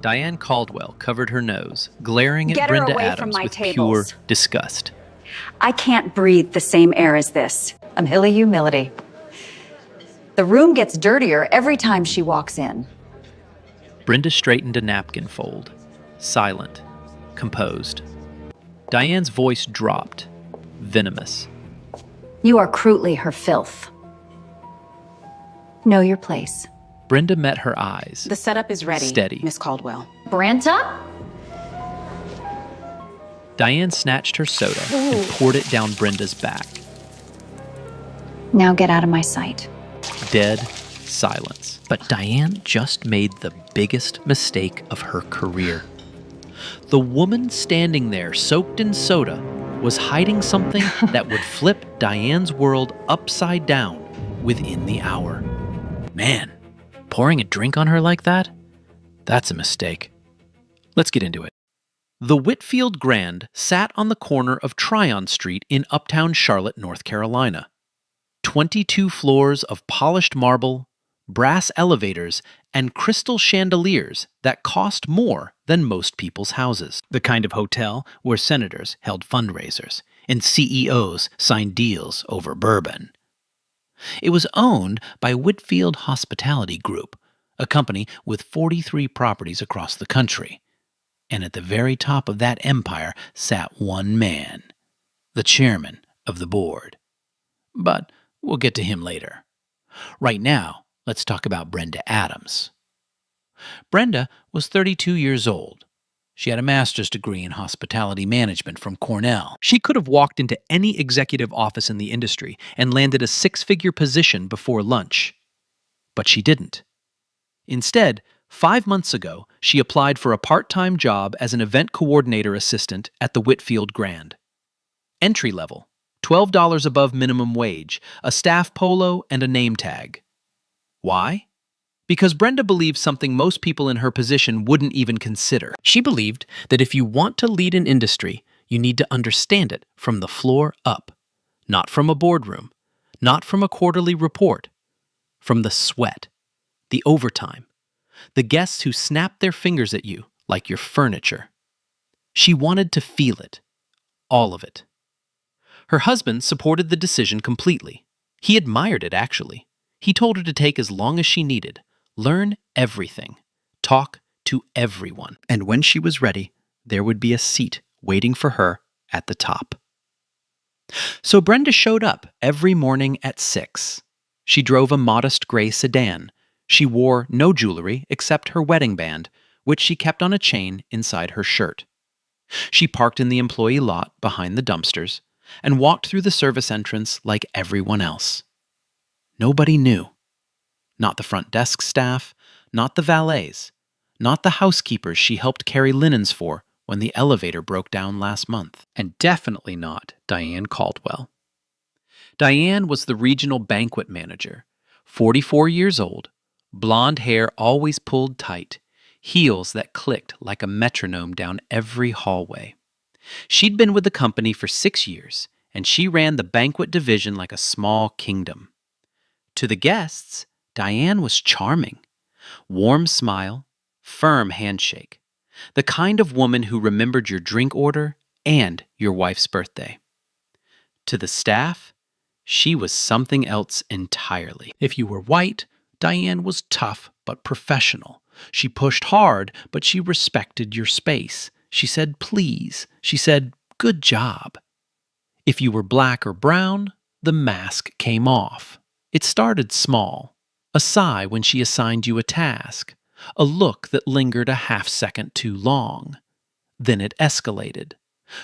Diane Caldwell covered her nose, glaring at Get her Brenda away Adams from my with tables. pure disgust. I can't breathe the same air as this. I'm hilly humility. The room gets dirtier every time she walks in. Brenda straightened a napkin fold, silent, composed. Diane's voice dropped, venomous. You are crudely her filth. Know your place. Brenda met her eyes. The setup is ready, Steady. Miss Caldwell. Brenta? Diane snatched her soda and poured it down Brenda's back. Now get out of my sight. Dead silence. But Diane just made the biggest mistake of her career. The woman standing there, soaked in soda, was hiding something that would flip Diane's world upside down within the hour. Man, pouring a drink on her like that? That's a mistake. Let's get into it. The Whitfield Grand sat on the corner of Tryon Street in uptown Charlotte, North Carolina. 22 floors of polished marble, brass elevators, and crystal chandeliers that cost more than most people's houses. The kind of hotel where senators held fundraisers and CEOs signed deals over bourbon. It was owned by Whitfield Hospitality Group, a company with 43 properties across the country. And at the very top of that empire sat one man, the chairman of the board. But we'll get to him later. Right now, let's talk about Brenda Adams. Brenda was 32 years old. She had a master's degree in hospitality management from Cornell. She could have walked into any executive office in the industry and landed a six-figure position before lunch. But she didn't. Instead, 5 months ago, she applied for a part-time job as an event coordinator assistant at the Whitfield Grand. Entry level, $12 above minimum wage, a staff polo, and a name tag. Why? Because Brenda believed something most people in her position wouldn't even consider. She believed that if you want to lead an industry, you need to understand it from the floor up. Not from a boardroom, not from a quarterly report. From the sweat, the overtime, the guests who snap their fingers at you like you're furniture. She wanted to feel it, all of it. Her husband supported the decision completely. He admired it, actually. He told her to take as long as she needed, learn everything, talk to everyone. And when she was ready, there would be a seat waiting for her at the top. So Brenda showed up every morning at 6. She drove a modest gray sedan. She wore no jewelry except her wedding band, which she kept on a chain inside her shirt. She parked in the employee lot behind the dumpsters and walked through the service entrance like everyone else. Nobody knew. Not the front desk staff, not the valets, not the housekeepers she helped carry linens for when the elevator broke down last month, and definitely not Diane Caldwell. Diane was the regional banquet manager, 44 years old, blonde hair always pulled tight, heels that clicked like a metronome down every hallway. She'd been with the company for 6 years, and she ran the banquet division like a small kingdom. To the guests, Diane was charming. Warm smile, firm handshake. The kind of woman who remembered your drink order and your wife's birthday. To the staff, she was something else entirely. If you were white, Diane was tough but professional. She pushed hard, but she respected your space. She said please. She said good job. If you were black or brown, the mask came off. It started small. A sigh when she assigned you a task. A look that lingered a half-second too long. Then it escalated.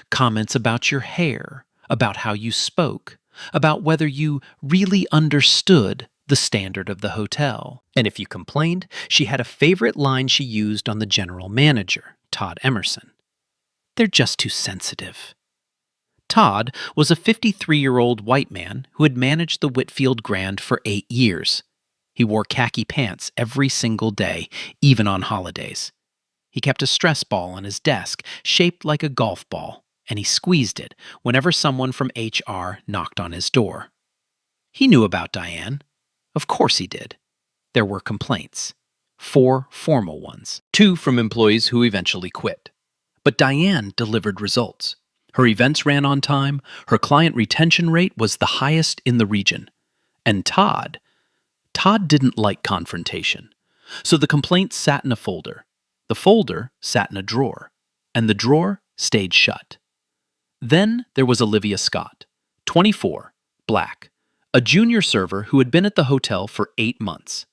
Comments about your hair, about how you spoke, about whether you really understood the standard of the hotel. And if you complained, she had a favorite line she used on the general manager, Todd Emerson. They're just too sensitive. Todd was a 53-year-old white man who had managed the Whitfield Grand for 8 years. He wore khaki pants every single day, even on holidays. He kept a stress ball on his desk, shaped like a golf ball, and he squeezed it whenever someone from HR knocked on his door. He knew about Diane. Of course he did. There were complaints. 4 formal ones, 2 from employees who eventually quit. But Diane delivered results. Her events ran on time, her client retention rate was the highest in the region. And Todd didn't like confrontation. So the complaint sat in a folder. The folder sat in a drawer. And the drawer stayed shut. Then there was Olivia Scott, 24, black, a junior server who had been at the hotel for 8 months.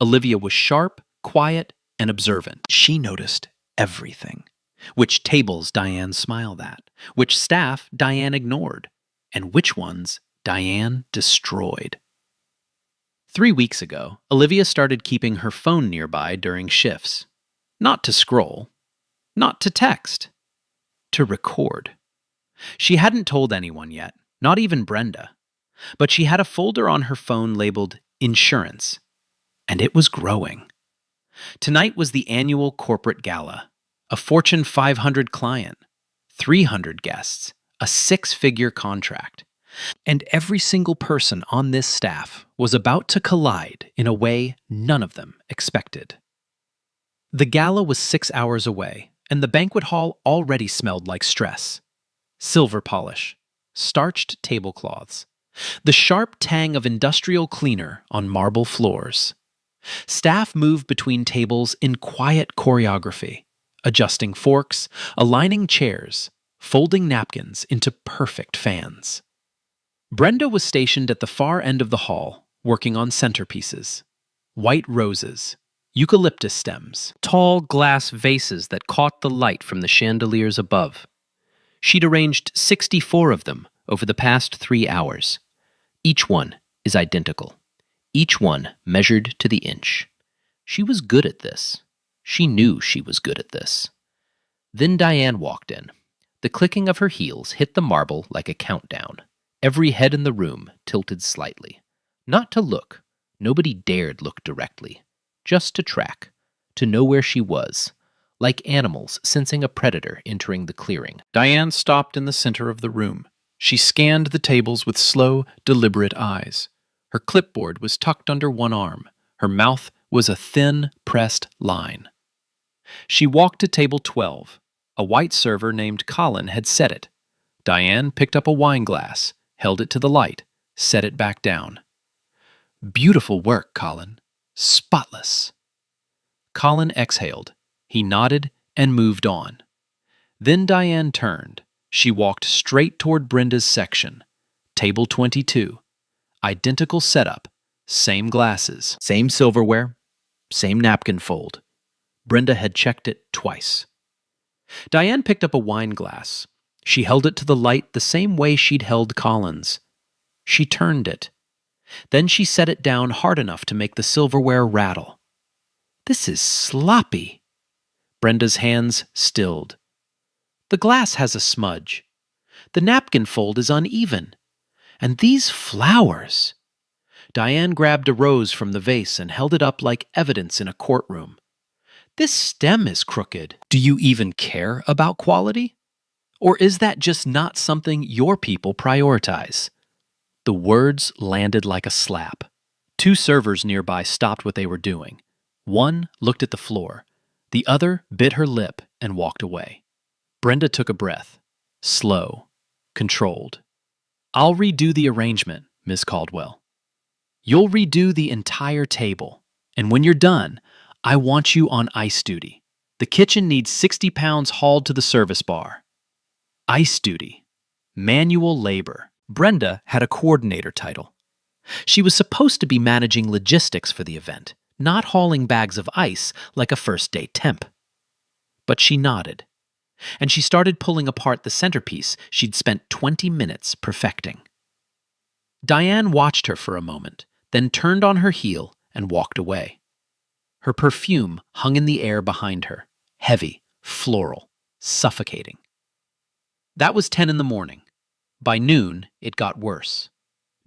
Olivia was sharp, quiet, and observant. She noticed everything. Which tables Diane smiled at, which staff Diane ignored, and which ones Diane destroyed. 3 weeks ago, Olivia started keeping her phone nearby during shifts. Not to scroll, not to text, to record. She hadn't told anyone yet, not even Brenda, but she had a folder on her phone labeled Insurance, and it was growing. Tonight was the annual corporate gala. A Fortune 500 client, 300 guests, a 6-figure contract. And every single person on this staff was about to collide in a way none of them expected. The gala was 6 hours away, and the banquet hall already smelled like stress. Silver polish, starched tablecloths, the sharp tang of industrial cleaner on marble floors. Staff moved between tables in quiet choreography, adjusting forks, aligning chairs, folding napkins into perfect fans. Brenda was stationed at the far end of the hall, working on centerpieces. White roses, eucalyptus stems, tall glass vases that caught the light from the chandeliers above. She'd arranged 64 of them over the past 3 hours. Each one is identical. Each one measured to the inch. She was good at this. She knew she was good at this. Then Diane walked in. The clicking of her heels hit the marble like a countdown. Every head in the room tilted slightly. Not to look. Nobody dared look directly. Just to track. To know where she was. Like animals sensing a predator entering the clearing. Diane stopped in the center of the room. She scanned the tables with slow, deliberate eyes. Her clipboard was tucked under one arm. Her mouth was a thin, pressed line. She walked to table 12. A white server named Colin had set it. Diane picked up a wine glass, held it to the light, set it back down. Beautiful work, Colin. Spotless. Colin exhaled. He nodded and moved on. Then Diane turned. She walked straight toward Brenda's section. Table 22. Identical setup. Same glasses. Same silverware. Same napkin fold. Brenda had checked it twice. Diane picked up a wine glass. She held it to the light the same way she'd held Colin's. She turned it. Then she set it down hard enough to make the silverware rattle. This is sloppy. Brenda's hands stilled. The glass has a smudge. The napkin fold is uneven. And these flowers. Diane grabbed a rose from the vase and held it up like evidence in a courtroom. This stem is crooked. Do you even care about quality? Or is that just not something your people prioritize? The words landed like a slap. 2 servers nearby stopped what they were doing. One looked at the floor. The other bit her lip and walked away. Brenda took a breath. Slow. Controlled. I'll redo the arrangement, Miss Caldwell. You'll redo the entire table. And when you're done, I want you on ice duty. The kitchen needs 60 pounds hauled to the service bar. Ice duty. Manual labor. Brenda had a coordinator title. She was supposed to be managing logistics for the event, not hauling bags of ice like a first-day temp. But she nodded, and she started pulling apart the centerpiece she'd spent 20 minutes perfecting. Diane watched her for a moment, then turned on her heel and walked away. Her perfume hung in the air behind her, heavy, floral, suffocating. That was 10 in the morning. By noon, it got worse.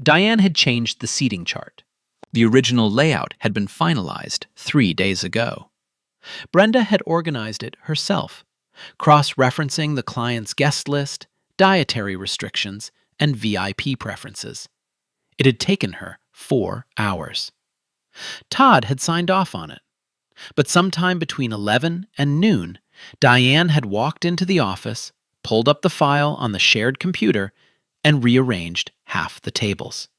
Diane had changed the seating chart. The original layout had been finalized 3 days ago. Brenda had organized it herself, cross-referencing the client's guest list, dietary restrictions, and VIP preferences. It had taken her 4 hours. Todd had signed off on it. But sometime between 11 and noon, Diane had walked into the office, pulled up the file on the shared computer, and rearranged half the tables.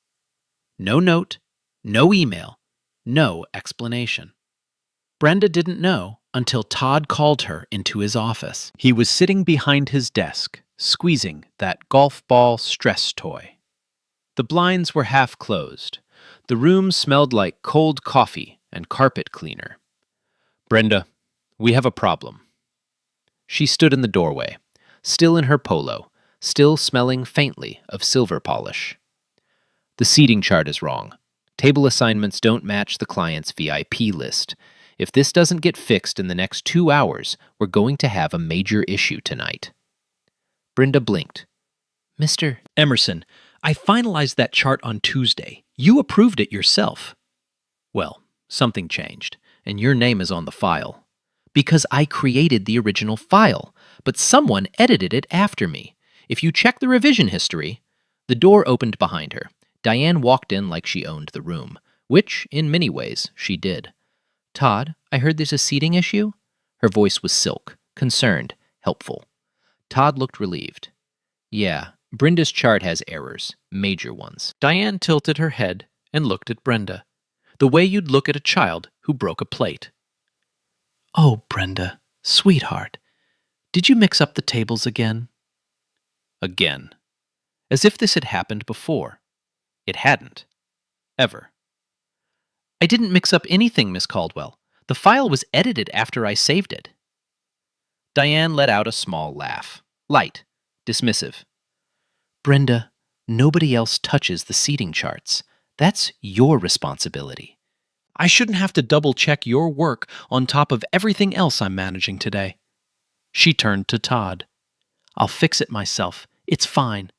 No note, no email, no explanation. Brenda didn't know until Todd called her into his office. He was sitting behind his desk, squeezing that golf ball stress toy. The blinds were half closed. The room smelled like cold coffee and carpet cleaner. "Brenda, we have a problem." She stood in the doorway, still in her polo, still smelling faintly of silver polish. "The seating chart is wrong. Table assignments don't match the client's VIP list. If this doesn't get fixed in the next 2 hours, we're going to have a major issue tonight." Brenda blinked. "Mr. Emerson, I finalized that chart on Tuesday. You approved it yourself." "Well, something changed, and your name is on the file." "Because I created the original file, but someone edited it after me. If you check the revision history..." The door opened behind her. Diane walked in like she owned the room, which, in many ways, she did. "Todd, I heard there's a seating issue?" Her voice was silk, concerned, helpful. Todd looked relieved. "Yeah, Brenda's chart has errors, major ones." Diane tilted her head and looked at Brenda, the way you'd look at a child who broke a plate. "Oh, Brenda, sweetheart, did you mix up the tables again?" Again. As if this had happened before. It hadn't. Ever. "I didn't mix up anything, Miss Caldwell. The file was edited after I saved it." Diane let out a small laugh. Light. Dismissive. "Brenda, nobody else touches the seating charts. That's your responsibility. I shouldn't have to double-check your work on top of everything else I'm managing today." She turned to Todd. "I'll fix it myself. It's fine.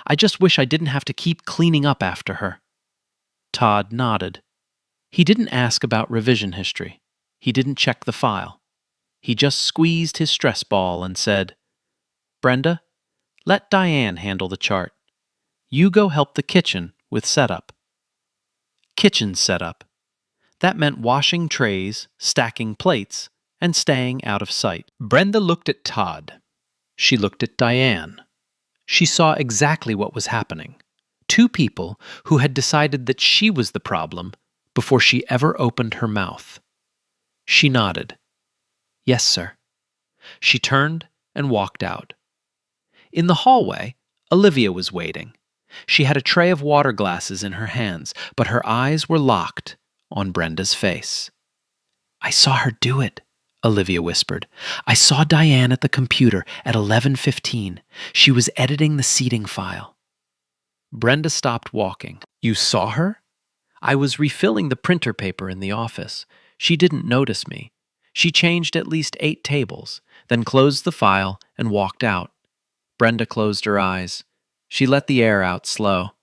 I just wish I didn't have to keep cleaning up after her." Todd nodded. He didn't ask about revision history. He didn't check the file. He just squeezed his stress ball and said, "Brenda, let Diane handle the chart. You go help the kitchen with setup." Kitchen setup. That meant washing trays, stacking plates, and staying out of sight. Brenda looked at Todd. She looked at Diane. She saw exactly what was happening. Two people who had decided that she was the problem before she ever opened her mouth. She nodded. "Yes, sir." She turned and walked out. In the hallway, Olivia was waiting. She had a tray of water glasses in her hands, but her eyes were locked on Brenda's face. "I saw her do it," Olivia whispered. "I saw Diane at the computer at 11:15. She was editing the seating file." Brenda stopped walking. "You saw her?" "I was refilling the printer paper in the office. She didn't notice me. She changed at least 8 tables, then closed the file and walked out." Brenda closed her eyes. She let the air out slow.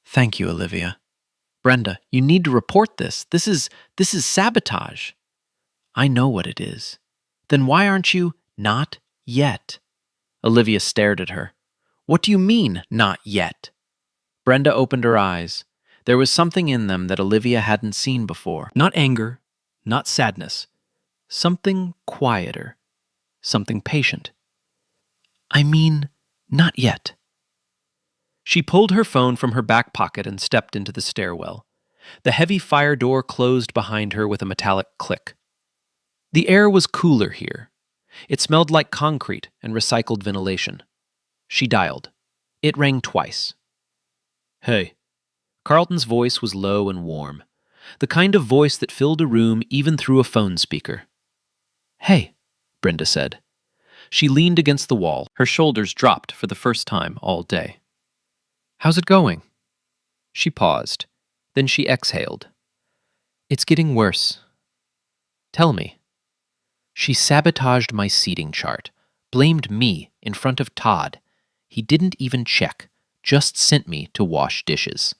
"Thank you, Olivia." "Brenda, you need to report this. This is sabotage." "I know what it is." "Then why aren't you—" "Not yet." Olivia stared at her. "What do you mean, not yet?" Brenda opened her eyes. There was something in them that Olivia hadn't seen before. Not anger, not sadness. Something quieter. Something patient. "I mean, not yet." She pulled her phone from her back pocket and stepped into the stairwell. The heavy fire door closed behind her with a metallic click. The air was cooler here. It smelled like concrete and recycled ventilation. She dialed. It rang twice. "Hey." Carlton's voice was low and warm, the kind of voice that filled a room even through a phone speaker. "Hey," Brenda said. She leaned against the wall. Her shoulders dropped for the first time all day. "How's it going?" She paused. Then she exhaled. "It's getting worse." "Tell me." "She sabotaged my seating chart, blamed me in front of Todd. He didn't even check, just sent me to wash dishes."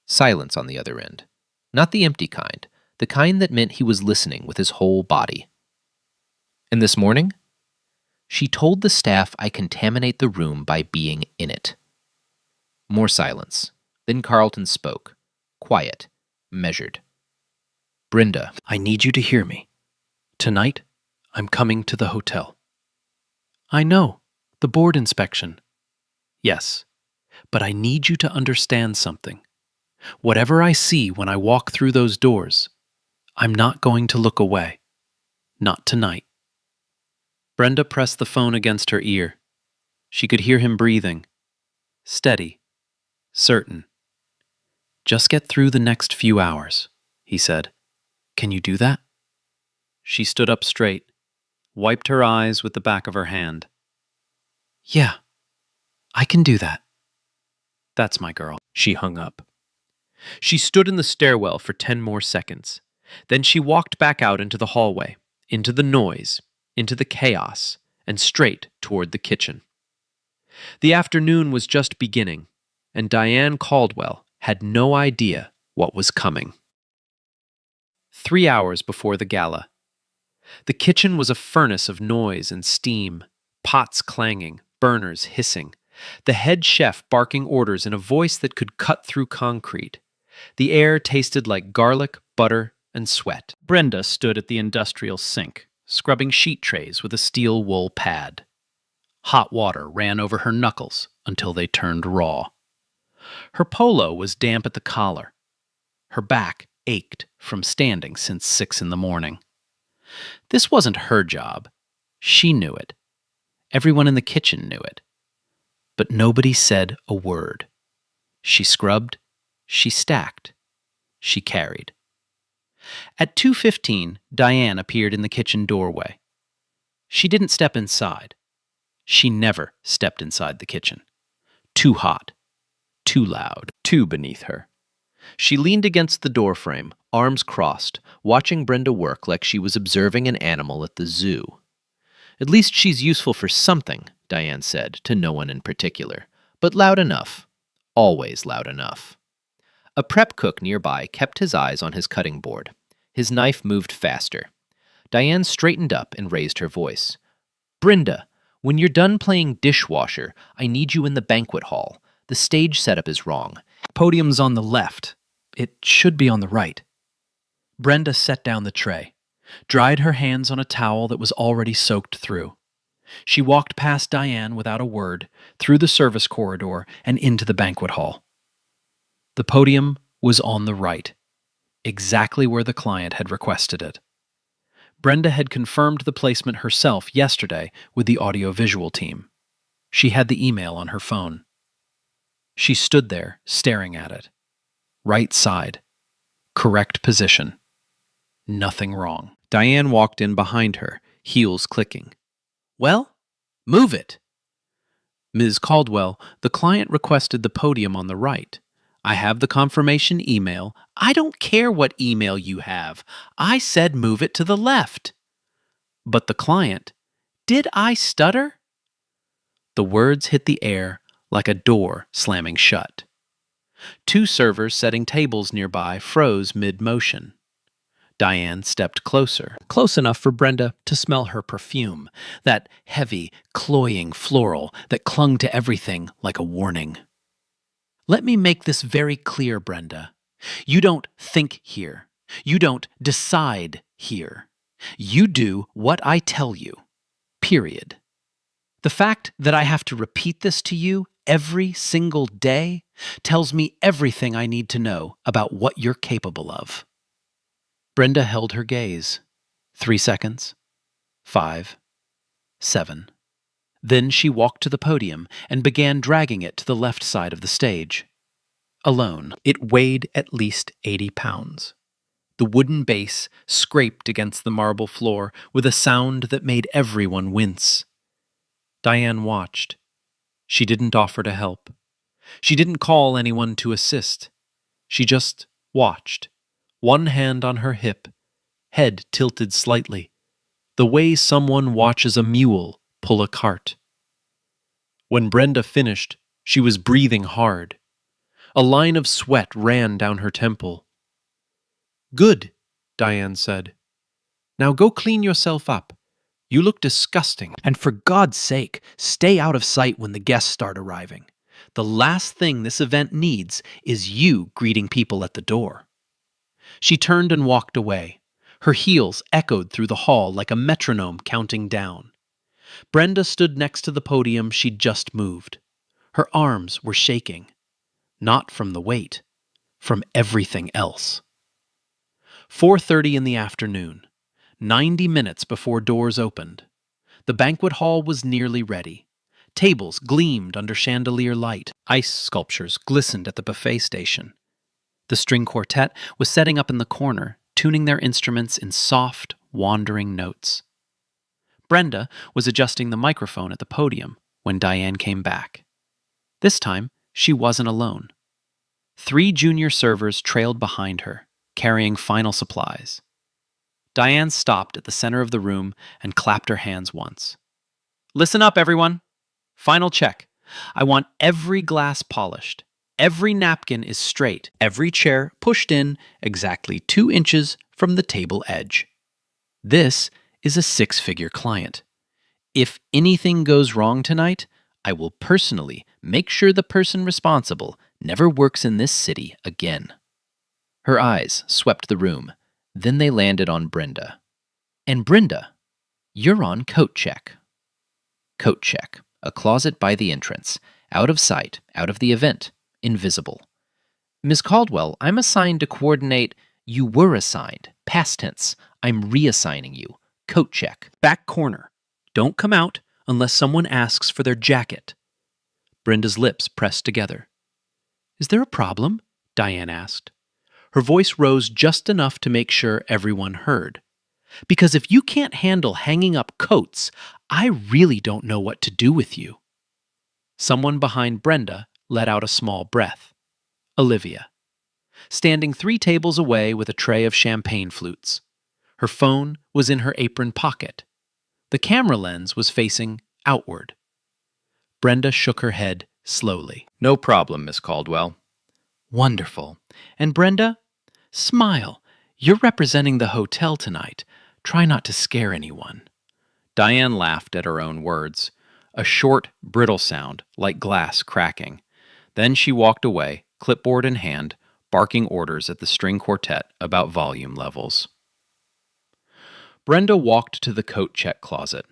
Silence on the other end. Not the empty kind, the kind that meant he was listening with his whole body. "And this morning?" "She told the staff I contaminate the room by being in it." More silence. Then Carlton spoke. Quiet. Measured. Brenda, I need you to hear me. Tonight, I'm coming to the hotel. I know, the board inspection. Yes, but I need you to understand something. Whatever I see when I walk through those doors, I'm not going to look away. Not tonight. Brenda pressed the phone against her ear. She could hear him breathing. Steady. Certain. Just get through the next few hours, he said. Can you do that? She stood up straight, wiped her eyes with the back of her hand. Yeah, I can do that. That's my girl. She hung up. She stood in the stairwell for 10 more seconds. Then she walked back out into the hallway, into the noise, into the chaos, and straight toward the kitchen. The afternoon was just beginning, and Diane Caldwell had no idea what was coming. 3 hours before the gala. The kitchen was a furnace of noise and steam, pots clanging, burners hissing, the head chef barking orders in a voice that could cut through concrete. The air tasted like garlic, butter, and sweat. Brenda stood at the industrial sink, scrubbing sheet trays with a steel wool pad. Hot water ran over her knuckles until they turned raw. Her polo was damp at the collar. Her back ached from standing since 6 in the morning. This wasn't her job. She knew it. Everyone in the kitchen knew it. But nobody said a word. She scrubbed, she stacked, she carried. At 2:15, Diane appeared in the kitchen doorway. She didn't step inside. She never stepped inside the kitchen. Too hot, too loud, too beneath her. She leaned against the doorframe, arms crossed, watching Brenda work like she was observing an animal at the zoo. At least she's useful for something, Diane said, to no one in particular, but loud enough. Always loud enough. A prep cook nearby kept his eyes on his cutting board. His knife moved faster. Diane straightened up and raised her voice. Brenda, when you're done playing dishwasher, I need you in the banquet hall. The stage setup is wrong. Podium's on the left. It should be on the right. Brenda set down the tray, dried her hands on a towel that was already soaked through. She walked past Diane without a word, through the service corridor and into the banquet hall. The podium was on the right, exactly where the client had requested it. Brenda had confirmed the placement herself yesterday with the audiovisual team. She had the email on her phone. She stood there, staring at it. Right side. Correct position. Nothing wrong. Diane walked in behind her, heels clicking. Well, move it. Ms. Caldwell, the client requested the podium on the right. I have the confirmation email. I don't care what email you have. I said move it to the left. But the client, did I stutter? The words hit the air like a door slamming shut. 2 servers setting tables nearby froze mid-motion. Diane stepped closer, close enough for Brenda to smell her perfume, that heavy, cloying floral that clung to everything like a warning. Let me make this very clear, Brenda. You don't think here. You don't decide here. You do what I tell you. Period. The fact that I have to repeat this to you every single day tells me everything I need to know about what you're capable of. Brenda held her gaze. 3 seconds. 5. 7. Then she walked to the podium and began dragging it to the left side of the stage. Alone, it weighed at least 80 pounds. The wooden base scraped against the marble floor with a sound that made everyone wince. Diane watched. She didn't offer to help. She didn't call anyone to assist. She just watched, one hand on her hip, head tilted slightly, the way someone watches a mule pull a cart. When Brenda finished, she was breathing hard. A line of sweat ran down her temple. Good, Diane said. Now go clean yourself up. You look disgusting. And for God's sake, stay out of sight when the guests start arriving. The last thing this event needs is you greeting people at the door. She turned and walked away. Her heels echoed through the hall like a metronome counting down. Brenda stood next to the podium she'd just moved. Her arms were shaking. Not from the weight, from everything else. 4:30 in the afternoon, 90 minutes before doors opened. The banquet hall was nearly ready. Tables gleamed under chandelier light. Ice sculptures glistened at the buffet station. The string quartet was setting up in the corner, tuning their instruments in soft, wandering notes. Brenda was adjusting the microphone at the podium when Diane came back. This time, she wasn't alone. 3 junior servers trailed behind her, carrying final supplies. Diane stopped at the center of the room and clapped her hands once. "Listen up, everyone. Final check. I want every glass polished. Every napkin is straight. Every chair pushed in exactly 2 inches from the table edge. This is a 6-figure client. If anything goes wrong tonight, I will personally make sure the person responsible never works in this city again." Her eyes swept the room. Then they landed on Brenda. "And Brenda, you're on coat check." Coat check, a closet by the entrance, out of sight, out of the event, invisible. "Ms. Caldwell, I'm assigned to coordinate." "You were assigned. Past tense. I'm reassigning you. Coat check." "Back corner. Don't come out unless someone asks for their jacket." Brenda's lips pressed together. "Is there a problem?" Diane asked. Her voice rose just enough to make sure everyone heard. "Because if you can't handle hanging up coats, I really don't know what to do with you." Someone behind Brenda let out a small breath. Olivia. Standing 3 tables away with a tray of champagne flutes. Her phone was in her apron pocket. The camera lens was facing outward. Brenda shook her head slowly. "No problem, Miss Caldwell." "Wonderful. And Brenda, smile. You're representing the hotel tonight. Try not to scare anyone." Diane laughed at her own words, a short, brittle sound like glass cracking. Then she walked away, clipboard in hand, barking orders at the string quartet about volume levels. Brenda walked to the coat check closet.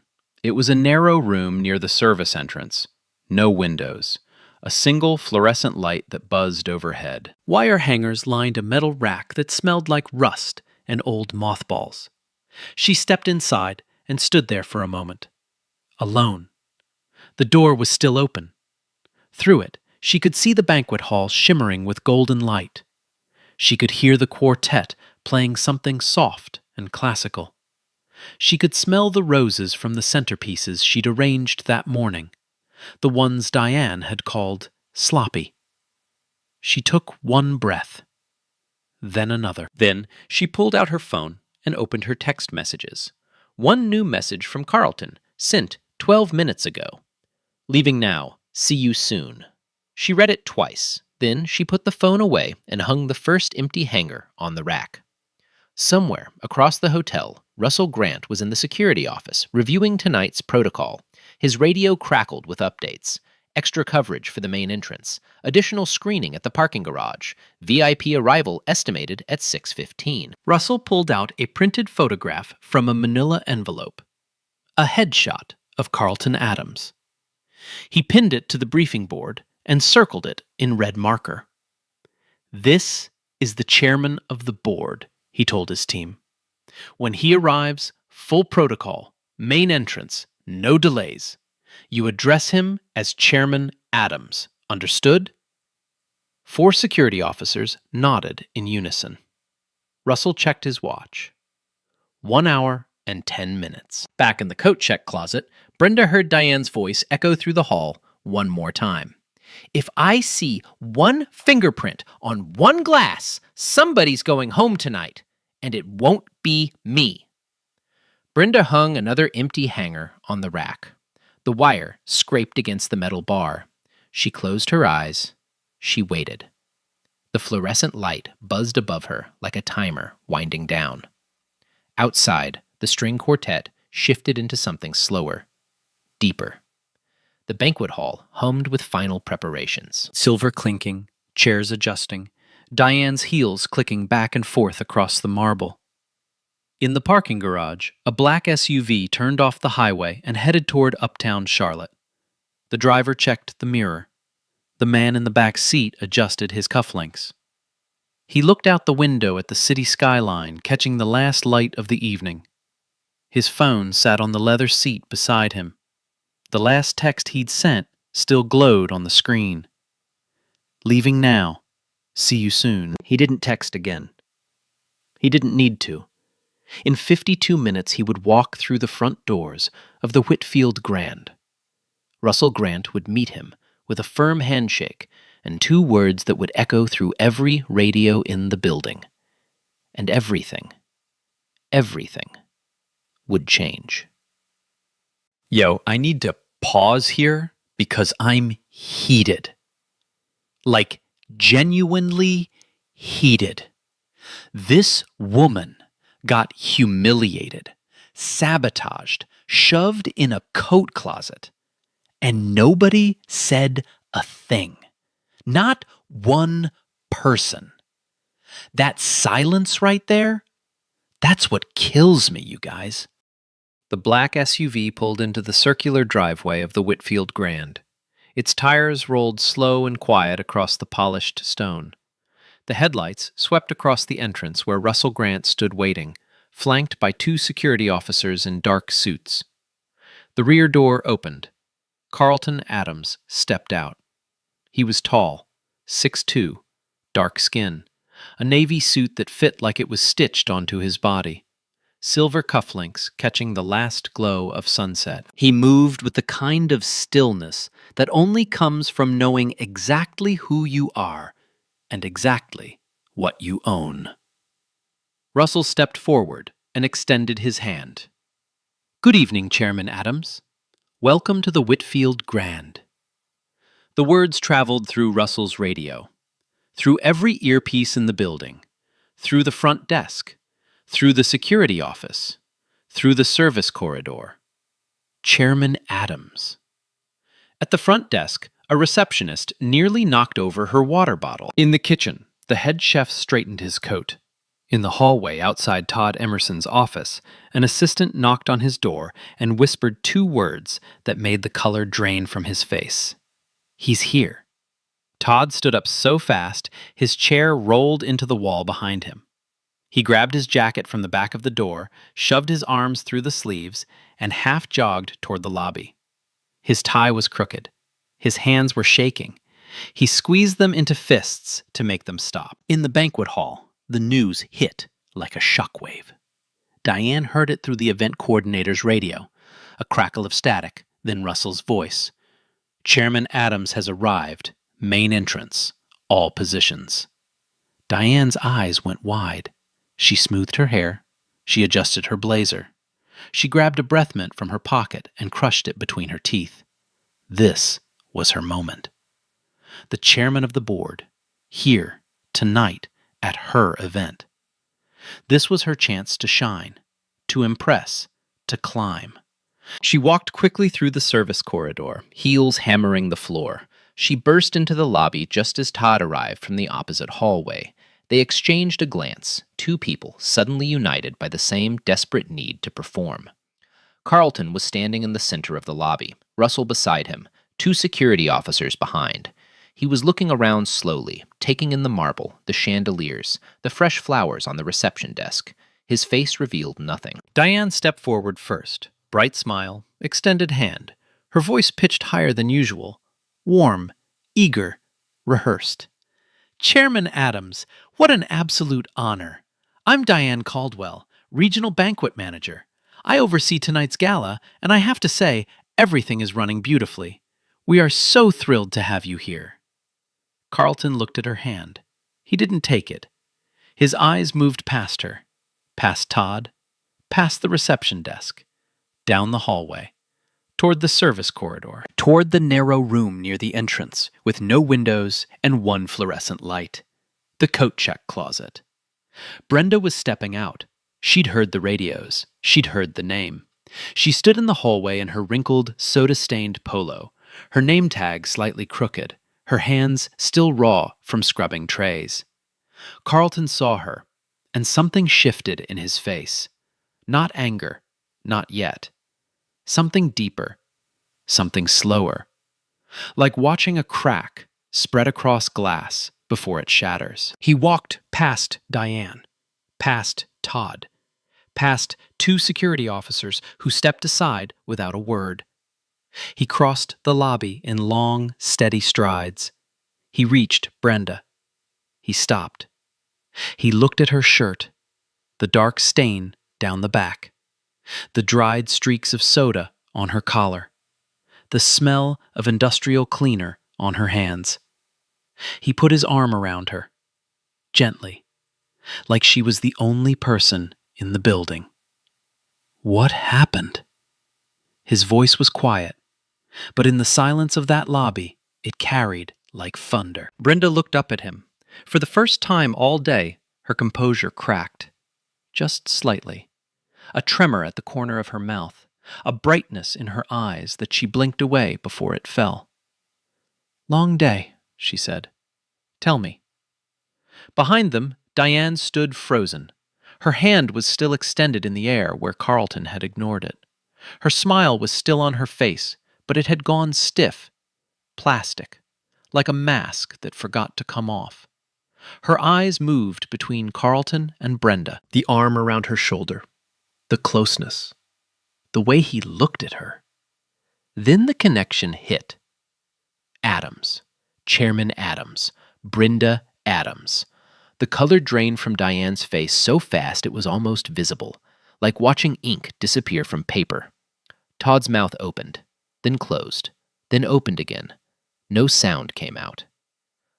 It was a narrow room near the service entrance. No windows. A single fluorescent light that buzzed overhead. Wire hangers lined a metal rack that smelled like rust and old mothballs. She stepped inside and stood there for a moment. Alone. The door was still open. Through it, she could see the banquet hall shimmering with golden light. She could hear the quartet playing something soft and classical. She could smell the roses from the centerpieces she'd arranged that morning, the ones Diane had called sloppy. She took one breath, then another. Then she pulled out her phone and opened her text messages. One new message from Carlton, sent 12 minutes ago. "Leaving now. See you soon." She read it twice. Then she put the phone away and hung the first empty hanger on the rack. Somewhere across the hotel, Russell Grant was in the security office reviewing tonight's protocol. His radio crackled with updates. Extra coverage for the main entrance. Additional screening at the parking garage. VIP arrival estimated at 6:15. Russell pulled out a printed photograph from a manila envelope. A headshot of Carlton Adams. He pinned it to the briefing board and circled it in red marker. "This is the chairman of the board," he told his team. "When he arrives, full protocol, main entrance, no delays. You address him as Chairman Adams. Understood?" 4 security officers nodded in unison. Russell checked his watch. 1 hour and 10 minutes. Back in the coat check closet, Brenda heard Diane's voice echo through the hall one more time. "If I see one fingerprint on one glass, somebody's going home tonight, and it won't be me." Brenda hung another empty hanger on the rack. The wire scraped against the metal bar. She closed her eyes. She waited. The fluorescent light buzzed above her like a timer winding down. Outside, the string quartet shifted into something slower, deeper. The banquet hall hummed with final preparations. Silver clinking, chairs adjusting, Diane's heels clicking back and forth across the marble. In the parking garage, a black SUV turned off the highway and headed toward uptown Charlotte. The driver checked the mirror. The man in the back seat adjusted his cufflinks. He looked out the window at the city skyline, catching the last light of the evening. His phone sat on the leather seat beside him. The last text he'd sent still glowed on the screen. "Leaving now. See you soon." He didn't text again. He didn't need to. In 52 minutes, he would walk through the front doors of the Whitfield Grand. Russell Grant would meet him with a firm handshake and 2 words that would echo through every radio in the building. And everything would change. Yo, I need to pause here because I'm heated. Like, genuinely heated. This woman got humiliated, sabotaged, shoved in a coat closet, and nobody said a thing. Not one person. That silence right there, that's what kills me, you guys. The black SUV pulled into the circular driveway of the Whitfield Grand. Its tires rolled slow and quiet across the polished stone. The headlights swept across the entrance where Russell Grant stood waiting, flanked by 2 security officers in dark suits. The rear door opened. Carlton Adams stepped out. He was tall, 6'2", dark skin, a navy suit that fit like it was stitched onto his body. Silver cufflinks catching the last glow of sunset. He moved with the kind of stillness that only comes from knowing exactly who you are and exactly what you own. Russell stepped forward and extended his hand. "Good evening, Chairman Adams. Welcome to the Whitfield Grand." The words traveled through Russell's radio, through every earpiece in the building, through the front desk, through the security office, through the service corridor. Chairman Adams. At the front desk, a receptionist nearly knocked over her water bottle. In the kitchen, the head chef straightened his coat. In the hallway outside Todd Emerson's office, an assistant knocked on his door and whispered 2 words that made the color drain from his face. "He's here." Todd stood up so fast, his chair rolled into the wall behind him. He grabbed his jacket from the back of the door, shoved his arms through the sleeves, and half jogged toward the lobby. His tie was crooked. His hands were shaking. He squeezed them into fists to make them stop. In the banquet hall, the news hit like a shockwave. Diane heard it through the event coordinator's radio, a crackle of static, then Russell's voice. "Chairman Adams has arrived. Main entrance. All positions." Diane's eyes went wide. She smoothed her hair. She adjusted her blazer. She grabbed a breath mint from her pocket and crushed it between her teeth. This was her moment. The chairman of the board, here, tonight, at her event. This was her chance to shine, to impress, to climb. She walked quickly through the service corridor, heels hammering the floor. She burst into the lobby just as Todd arrived from the opposite hallway. They exchanged a glance, 2 people suddenly united by the same desperate need to perform. Carlton was standing in the center of the lobby, Russell beside him, 2 security officers behind. He was looking around slowly, taking in the marble, the chandeliers, the fresh flowers on the reception desk. His face revealed nothing. Diane stepped forward first, bright smile, extended hand, her voice pitched higher than usual, warm, eager, rehearsed. "Chairman Adams, what an absolute honor. I'm Diane Caldwell, Regional Banquet Manager. I oversee tonight's gala, and I have to say, everything is running beautifully. We are so thrilled to have you here." Carlton looked at her hand. He didn't take it. His eyes moved past her, past Todd, past the reception desk, down the hallway, toward the service corridor, toward the narrow room near the entrance, with no windows and 1 fluorescent light. The coat check closet. Brenda was stepping out. She'd heard the radios. She'd heard the name. She stood in the hallway in her wrinkled, soda-stained polo, her name tag slightly crooked, her hands still raw from scrubbing trays. Carlton saw her, and something shifted in his face. Not anger, not yet. Something deeper, something slower. Like watching a crack spread across glass before it shatters. He walked past Diane, past Todd, past two security officers who stepped aside without a word. He crossed the lobby in long, steady strides. He reached Brenda. He stopped. He looked at her shirt, the dark stain down the back, the dried streaks of soda on her collar, the smell of industrial cleaner on her hands. He put his arm around her, gently, like she was the only person in the building. What happened? His voice was quiet, but in the silence of that lobby, it carried like thunder. Brenda looked up at him. For the first time all day, her composure cracked, just slightly. A tremor at the corner of her mouth, a brightness in her eyes that she blinked away before it fell. "Long day," she said. "Tell me." Behind them, Diane stood frozen. Her hand was still extended in the air where Carlton had ignored it. Her smile was still on her face, but it had gone stiff, plastic, like a mask that forgot to come off. Her eyes moved between Carlton and Brenda, the arm around her shoulder, the closeness, the way he looked at her. Then the connection hit. Adams, Chairman Adams, Brenda Adams. The color drained from Diane's face so fast it was almost visible, like watching ink disappear from paper. Todd's mouth opened, then closed, then opened again. No sound came out.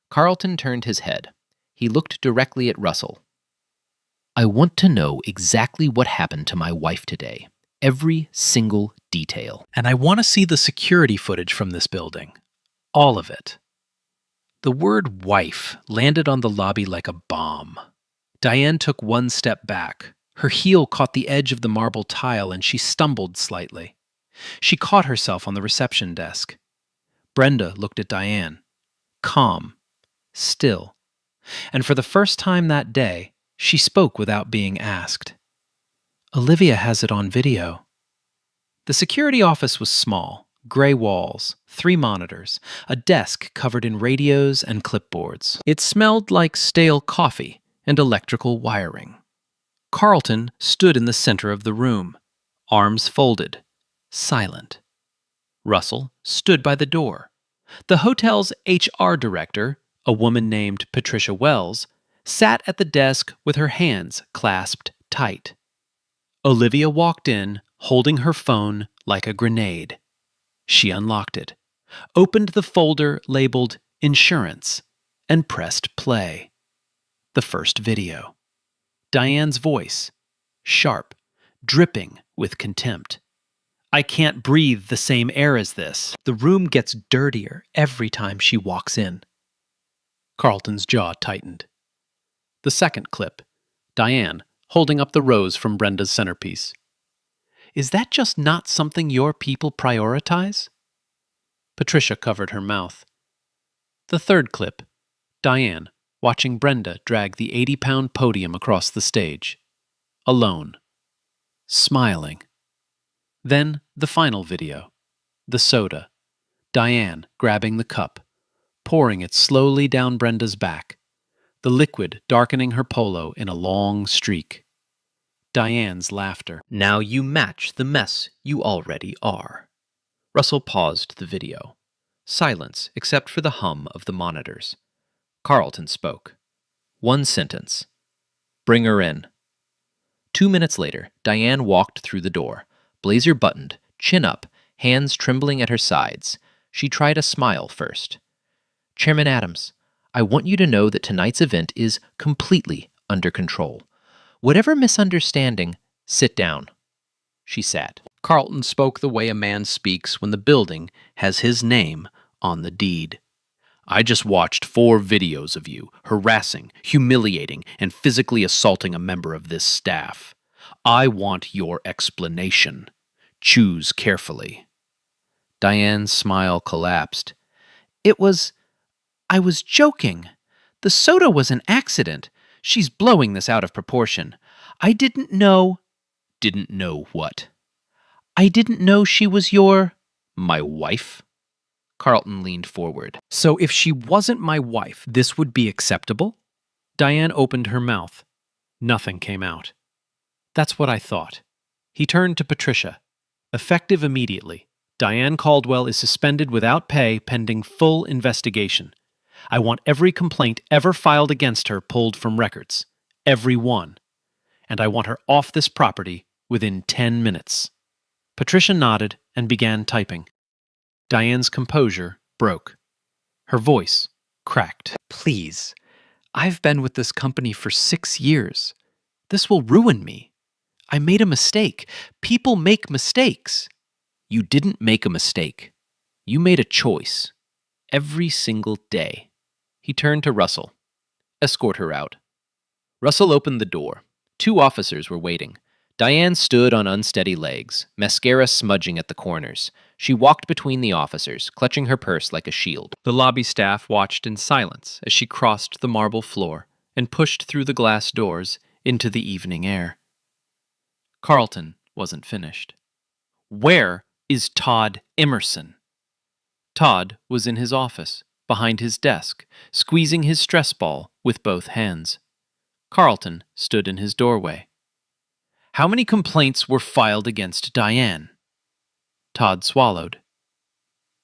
Carlton turned his head. He looked directly at Russell. "I want to know exactly what happened to my wife today. Every single detail. And I want to see the security footage from this building. All of it." The word wife landed on the lobby like a bomb. Diane took one step back. Her heel caught the edge of the marble tile and she stumbled slightly. She caught herself on the reception desk. Brenda looked at Diane, calm, still. And for the first time that day, she spoke without being asked. "Olivia has it on video." The security office was small, gray walls, 3 monitors, a desk covered in radios and clipboards. It smelled like stale coffee and electrical wiring. Carlton stood in the center of the room, arms folded, silent. Russell stood by the door. The hotel's HR director, a woman named Patricia Wells, sat at the desk with her hands clasped tight. Olivia walked in, holding her phone like a grenade. She unlocked it, opened the folder labeled Insurance, and pressed play. The first video. Diane's voice, sharp, dripping with contempt. "I can't breathe the same air as this. The room gets dirtier every time she walks in." Carlton's jaw tightened. The second clip, Diane holding up the rose from Brenda's centerpiece. "Is that just not something your people prioritize?" Patricia covered her mouth. The third clip, Diane watching Brenda drag the 80-pound podium across the stage. Alone. Smiling. Then the final video, the soda. Diane grabbing the cup, pouring it slowly down Brenda's back, the liquid darkening her polo in a long streak. Diane's laughter. "Now you match the mess you already are." Russell paused the video. Silence except for the hum of the monitors. Carlton spoke. One sentence. "Bring her in." 2 minutes later, Diane walked through the door, blazer buttoned, chin up, hands trembling at her sides. She tried a smile first. "Chairman Adams, I want you to know that tonight's event is completely under control. Whatever misunderstanding, sit down." She sat. Carlton spoke the way a man speaks when the building has his name on the deed. "I just watched 4 videos of you harassing, humiliating, and physically assaulting a member of this staff. I want your explanation. Choose carefully." Diane's smile collapsed. I was joking. The soda was an accident. She's blowing this out of proportion. I didn't know. Didn't know what? I didn't know she was my wife? Carlton leaned forward. So if she wasn't my wife, this would be acceptable? Diane opened her mouth. Nothing came out. That's what I thought. He turned to Patricia. Effective immediately. Diane Caldwell is suspended without pay pending full investigation. I want every complaint ever filed against her pulled from records. Every one. And I want her off this property within 10 minutes. Patricia nodded and began typing. Diane's composure broke. Her voice cracked. Please, I've been with this company for 6 years. This will ruin me. I made a mistake. People make mistakes. You didn't make a mistake. You made a choice. Every single day. He turned to Russell. Escort her out. Russell opened the door. 2 officers were waiting. Diane stood on unsteady legs, mascara smudging at the corners. She walked between the officers, clutching her purse like a shield. The lobby staff watched in silence as she crossed the marble floor and pushed through the glass doors into the evening air. Carlton wasn't finished. Where is Todd Emerson? Todd was in his office, behind his desk, squeezing his stress ball with both hands. Carlton stood in his doorway. How many complaints were filed against Diane? Todd swallowed.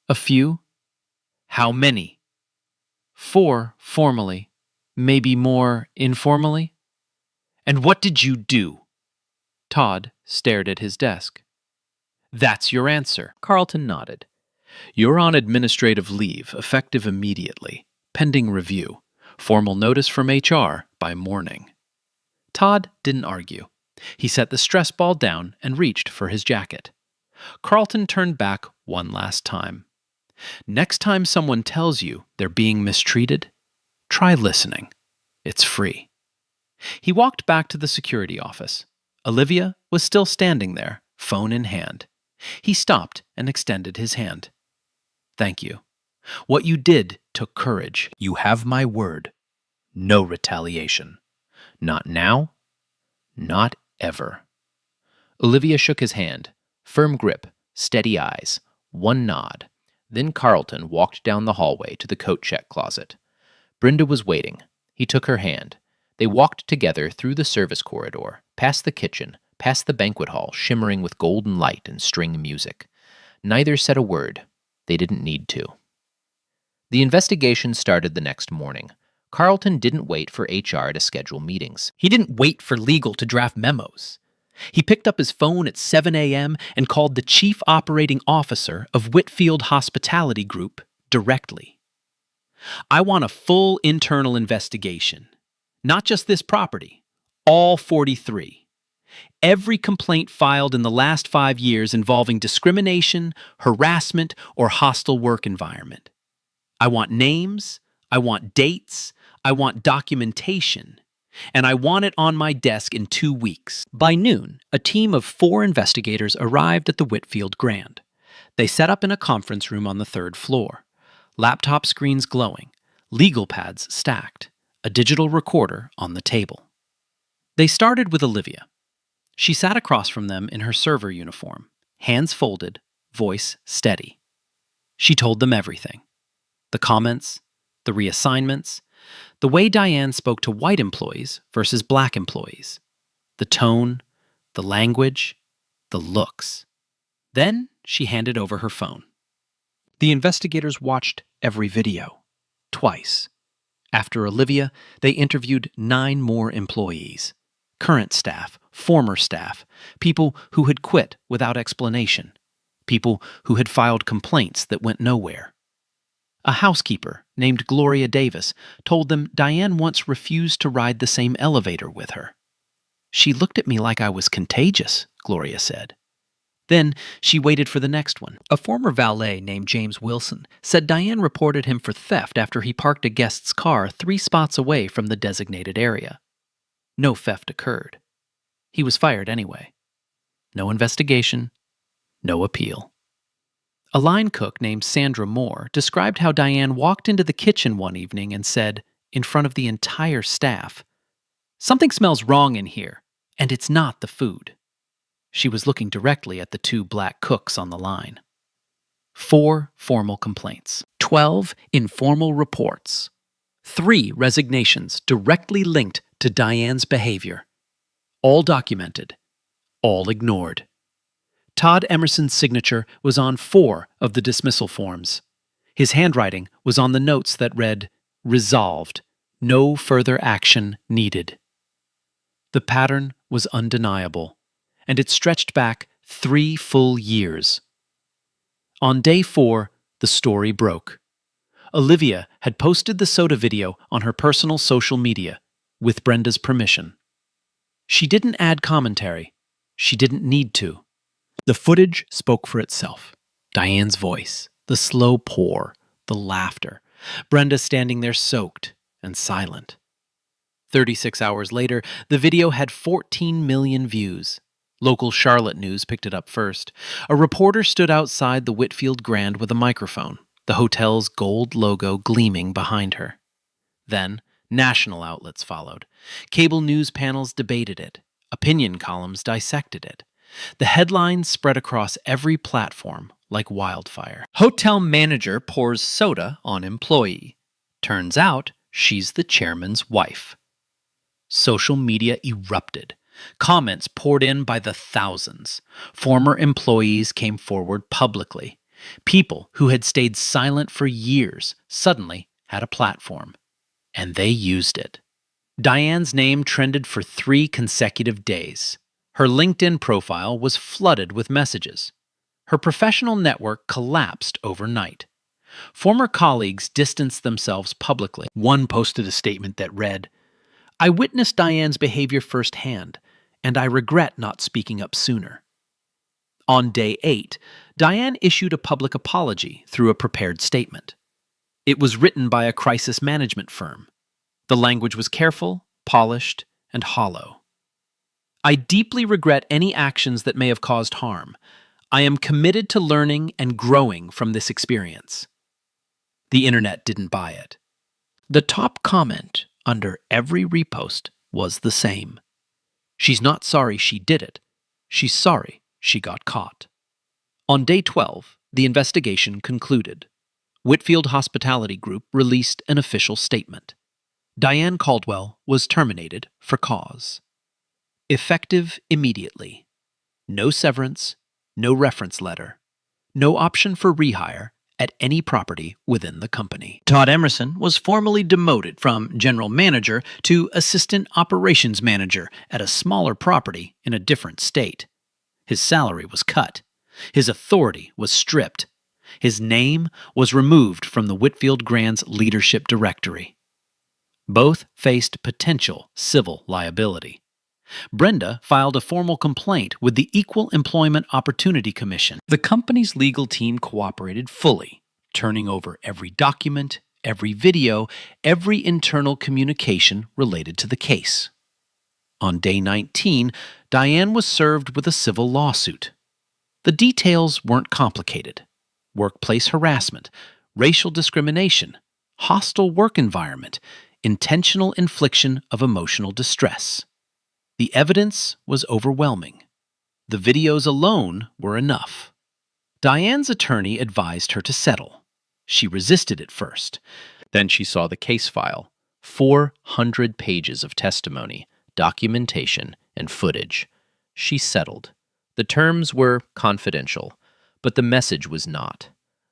A few. How many? 4 formally, maybe more informally. And what did you do? Todd stared at his desk. That's your answer. Carlton nodded. You're on administrative leave, effective immediately, pending review. Formal notice from HR by morning. Todd didn't argue. He set the stress ball down and reached for his jacket. Carlton turned back one last time. Next time someone tells you they're being mistreated, try listening. It's free. He walked back to the security office. Olivia was still standing there, phone in hand. He stopped and extended his hand. Thank you. What you did took courage. You have my word. No retaliation. Not now. Not ever. Olivia shook his hand. Firm grip, steady eyes, one nod. Then Carlton walked down the hallway to the coat check closet. Brenda was waiting. He took her hand. They walked together through the service corridor, past the kitchen, past the banquet hall shimmering with golden light and string music. Neither said a word. They didn't need to. The investigation started the next morning. Carlton didn't wait for HR to schedule meetings. He didn't wait for legal to draft memos. He picked up his phone at 7 a.m. and called the chief operating officer of Whitfield Hospitality Group directly. I want a full internal investigation. Not just this property, all 43. Every complaint filed in the last 5 years involving discrimination, harassment, or hostile work environment. I want names, I want dates, I want documentation, and I want it on my desk in 2 weeks. By noon, a team of 4 investigators arrived at the Whitfield Grand. They set up in a conference room on the 3rd floor. Laptop screens glowing, legal pads stacked, a digital recorder on the table. They started with Olivia. She sat across from them in her server uniform, hands folded, voice steady. She told them everything. The comments, the reassignments, the way Diane spoke to white employees versus black employees, the tone, the language, the looks. Then she handed over her phone. The investigators watched every video, twice. After Olivia, they interviewed 9 more employees. Current staff, former staff, people who had quit without explanation, people who had filed complaints that went nowhere. A housekeeper named Gloria Davis told them Diane once refused to ride the same elevator with her. She looked at me like I was contagious, Gloria said. Then she waited for the next one. A former valet named James Wilson said Diane reported him for theft after he parked a guest's car 3 spots away from the designated area. No theft occurred. He was fired anyway. No investigation, no appeal. A line cook named Sandra Moore described how Diane walked into the kitchen one evening and said, in front of the entire staff. Something smells wrong in here, and it's not the food. She was looking directly at the two black cooks on the line. 4 formal complaints. 12 informal reports. 3 resignations directly linked to Diane's behavior. All documented, all ignored. Todd Emerson's signature was on 4 of the dismissal forms. His handwriting was on the notes that read, "Resolved. No further action needed." The pattern was undeniable, and it stretched back 3 full years. On day 4, the story broke. Olivia had posted the soda video on her personal social media, with Brenda's permission. She didn't add commentary. She didn't need to. The footage spoke for itself. Diane's voice, the slow pour, the laughter. Brenda standing there soaked and silent. 36 hours later, the video had 14 million views. Local Charlotte news picked it up first. A reporter stood outside the Whitfield Grand with a microphone, the hotel's gold logo gleaming behind her. Then, national outlets followed. Cable news panels debated it. Opinion columns dissected it. The headlines spread across every platform like wildfire. Hotel manager pours soda on employee. Turns out she's the chairman's wife. Social media erupted. Comments poured in by the thousands. Former employees came forward publicly. People who had stayed silent for years suddenly had a platform, and they used it. Diane's name trended for 3 consecutive days. Her LinkedIn profile was flooded with messages. Her professional network collapsed overnight. Former colleagues distanced themselves publicly. One posted a statement that read, "I witnessed Diane's behavior firsthand, and I regret not speaking up sooner." On day 8, Diane issued a public apology through a prepared statement. It was written by a crisis management firm. The language was careful, polished, and hollow. "I deeply regret any actions that may have caused harm. I am committed to learning and growing from this experience." The internet didn't buy it. The top comment under every repost was the same. She's not sorry she did it. She's sorry she got caught. On day 12, the investigation concluded. Whitfield Hospitality Group released an official statement. Diane Caldwell was terminated for cause. Effective immediately. No severance, no reference letter, no option for rehire at any property within the company. Todd Emerson was formally demoted from general manager to assistant operations manager at a smaller property in a different state. His salary was cut. His authority was stripped. His name was removed from the Whitfield Grand's leadership directory. Both faced potential civil liability. Brenda filed a formal complaint with the Equal Employment Opportunity Commission. The company's legal team cooperated fully, turning over every document, every video, every internal communication related to the case. On day 19, Diane was served with a civil lawsuit. The details weren't complicated. Workplace harassment, racial discrimination, hostile work environment, intentional infliction of emotional distress. The evidence was overwhelming. The videos alone were enough. Diane's attorney advised her to settle. She resisted at first. Then she saw the case file, 400 pages of testimony, documentation, and footage. She settled. The terms were confidential, but the message was not.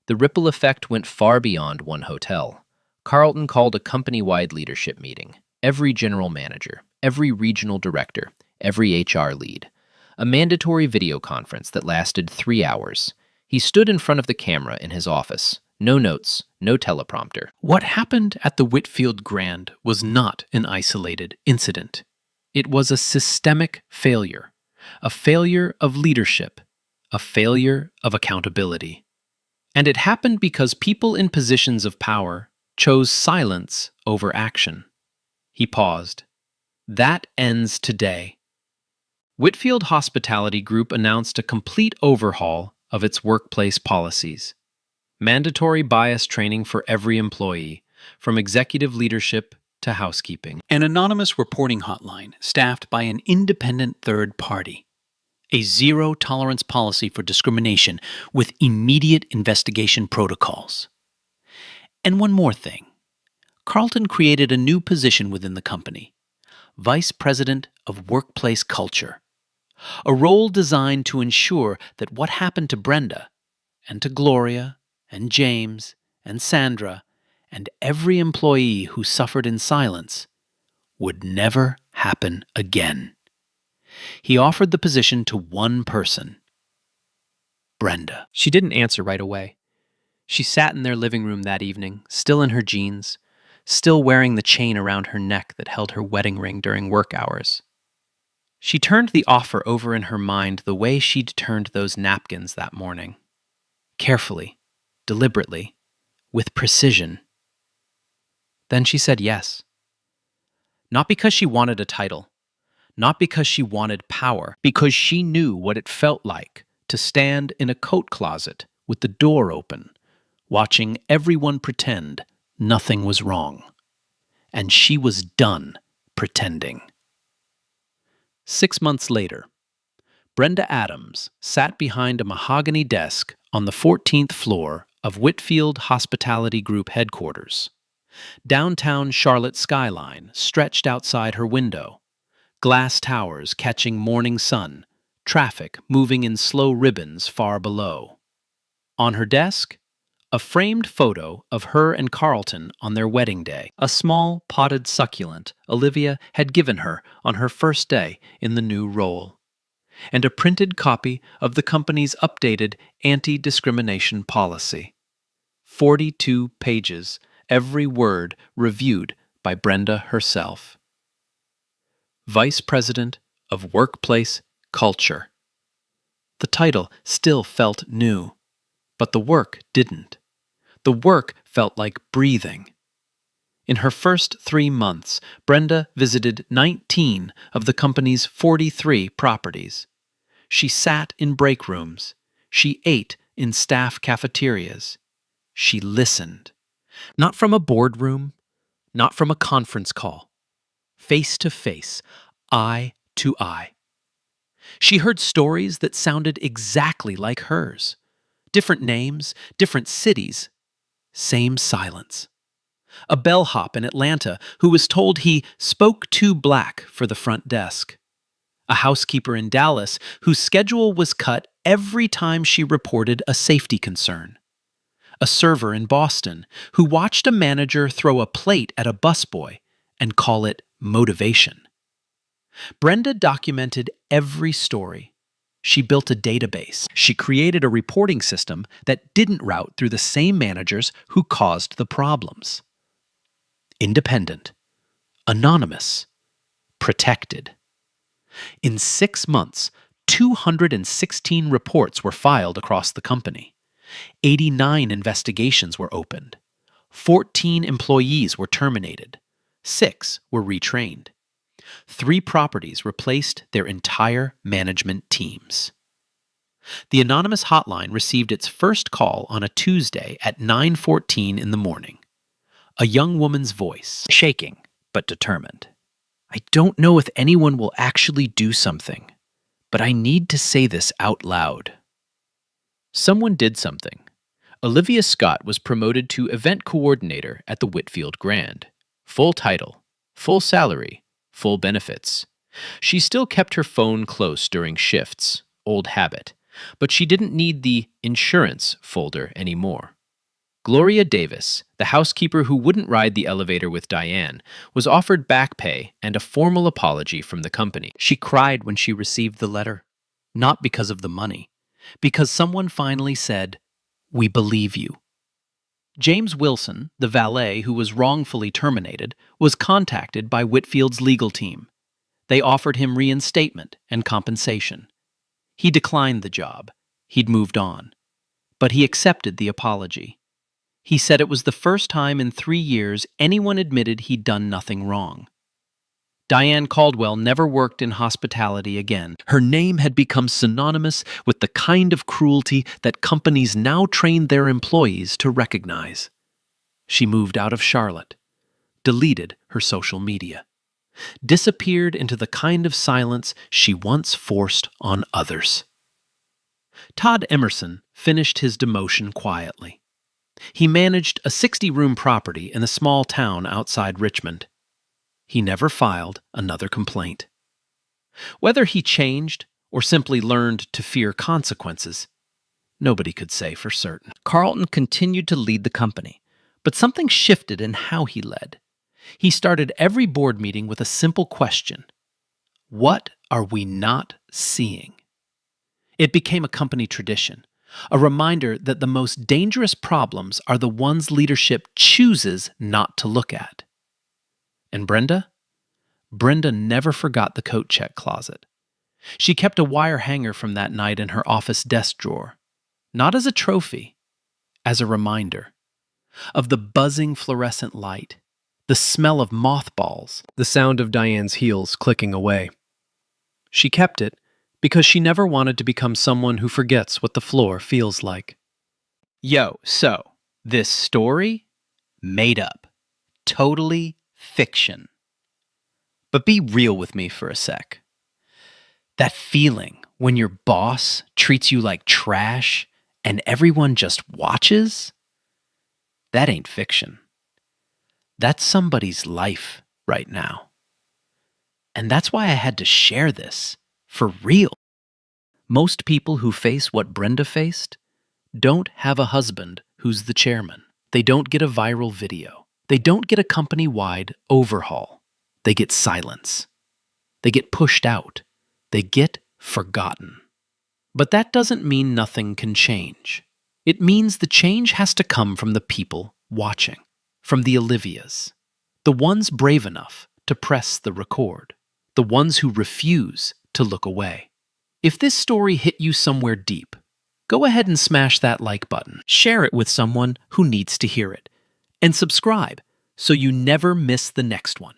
The ripple effect went far beyond one hotel. Carlton called a company-wide leadership meeting. Every general manager, every regional director, every HR lead. A mandatory video conference that lasted 3 hours. He stood in front of the camera in his office. No notes, no teleprompter. What happened at the Whitfield Grand was not an isolated incident. It was a systemic failure. A failure of leadership. A failure of accountability. And it happened because people in positions of power chose silence over action. He paused. That ends today. Whitfield Hospitality Group announced a complete overhaul of its workplace policies. Mandatory bias training for every employee, from executive leadership to housekeeping. An anonymous reporting hotline staffed by an independent third party. A zero-tolerance policy for discrimination with immediate investigation protocols. And one more thing. Carlton created a new position within the company, Vice President of Workplace Culture, a role designed to ensure that what happened to Brenda, and to Gloria, and James, and Sandra, and every employee who suffered in silence, would never happen again. He offered the position to one person, Brenda. She didn't answer right away. She sat in their living room that evening, still in her jeans, still wearing the chain around her neck that held her wedding ring during work hours. She turned the offer over in her mind the way she'd turned those napkins that morning. Carefully, deliberately, with precision. Then she said yes. Not because she wanted a title, not because she wanted power, because she knew what it felt like to stand in a coat closet with the door open, watching everyone pretend nothing was wrong. And she was done pretending. 6 months later, Brenda Adams sat behind a mahogany desk on the 14th floor of Whitfield Hospitality Group headquarters. Downtown Charlotte skyline stretched outside her window, glass towers catching morning sun, traffic moving in slow ribbons far below. On her desk, a framed photo of her and Carlton on their wedding day, a small potted succulent Olivia had given her on her first day in the new role, and a printed copy of the company's updated anti-discrimination policy. 42 pages, every word reviewed by Brenda herself. Vice President of Workplace Culture. The title still felt new, but the work didn't. The work felt like breathing. In her first 3 months, Brenda visited 19 of the company's 43 properties. She sat in break rooms. She ate in staff cafeterias. She listened. Not from a boardroom, not from a conference call. Face to face, eye to eye. She heard stories that sounded exactly like hers. Different names, different cities, same silence. A bellhop in Atlanta who was told he spoke too black for the front desk. A housekeeper in Dallas whose schedule was cut every time she reported a safety concern. A server in Boston who watched a manager throw a plate at a busboy and call it motivation. Brenda documented every story. She built a database. She created a reporting system that didn't route through the same managers who caused the problems. Independent, anonymous, protected. In 6 months, 216 reports were filed across the company. 89 investigations were opened. 14 employees were terminated. 6 were retrained. 3 properties replaced their entire management teams. The anonymous hotline received its first call on a Tuesday at 9:14 in the morning. A young woman's voice, shaking but determined. I don't know if anyone will actually do something, but I need to say this out loud. Someone did something. Olivia Scott was promoted to event coordinator at the Whitfield Grand. Full title, full salary, full benefits. She still kept her phone close during shifts, old habit, but she didn't need the insurance folder anymore. Gloria Davis, the housekeeper who wouldn't ride the elevator with Diane, was offered back pay and a formal apology from the company. She cried when she received the letter, not because of the money, because someone finally said, "We believe you." James Wilson, the valet who was wrongfully terminated, was contacted by Whitfield's legal team. They offered him reinstatement and compensation. He declined the job. He'd moved on. But he accepted the apology. He said it was the first time in 3 years anyone admitted he'd done nothing wrong. Diane Caldwell never worked in hospitality again. Her name had become synonymous with the kind of cruelty that companies now trained their employees to recognize. She moved out of Charlotte, deleted her social media, disappeared into the kind of silence she once forced on others. Todd Emerson finished his demotion quietly. He managed a 60-room property in a small town outside Richmond. He never filed another complaint. Whether he changed or simply learned to fear consequences, nobody could say for certain. Carlton continued to lead the company, but something shifted in how he led. He started every board meeting with a simple question: what are we not seeing? It became a company tradition, a reminder that the most dangerous problems are the ones leadership chooses not to look at. And Brenda? Brenda never forgot the coat check closet. She kept a wire hanger from that night in her office desk drawer, not as a trophy, as a reminder of the buzzing fluorescent light, the smell of mothballs, the sound of Diane's heels clicking away. She kept it because she never wanted to become someone who forgets what the floor feels like. Yo, so, this story? Made up. Totally fiction. But be real with me for a sec. That feeling when your boss treats you like trash and everyone just watches? That ain't fiction. That's somebody's life right now. And that's why I had to share this, for real. Most people who face what Brenda faced don't have a husband who's the chairman. They don't get a viral video. They don't get a company-wide overhaul. They get silence. They get pushed out. They get forgotten. But that doesn't mean nothing can change. It means the change has to come from the people watching, from the Olivias, the ones brave enough to press the record, the ones who refuse to look away. If this story hit you somewhere deep, go ahead and smash that like button, share it with someone who needs to hear it, and subscribe so you never miss the next one.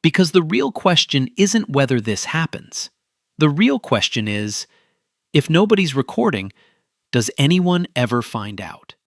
Because the real question isn't whether this happens. The real question is, if nobody's recording, does anyone ever find out?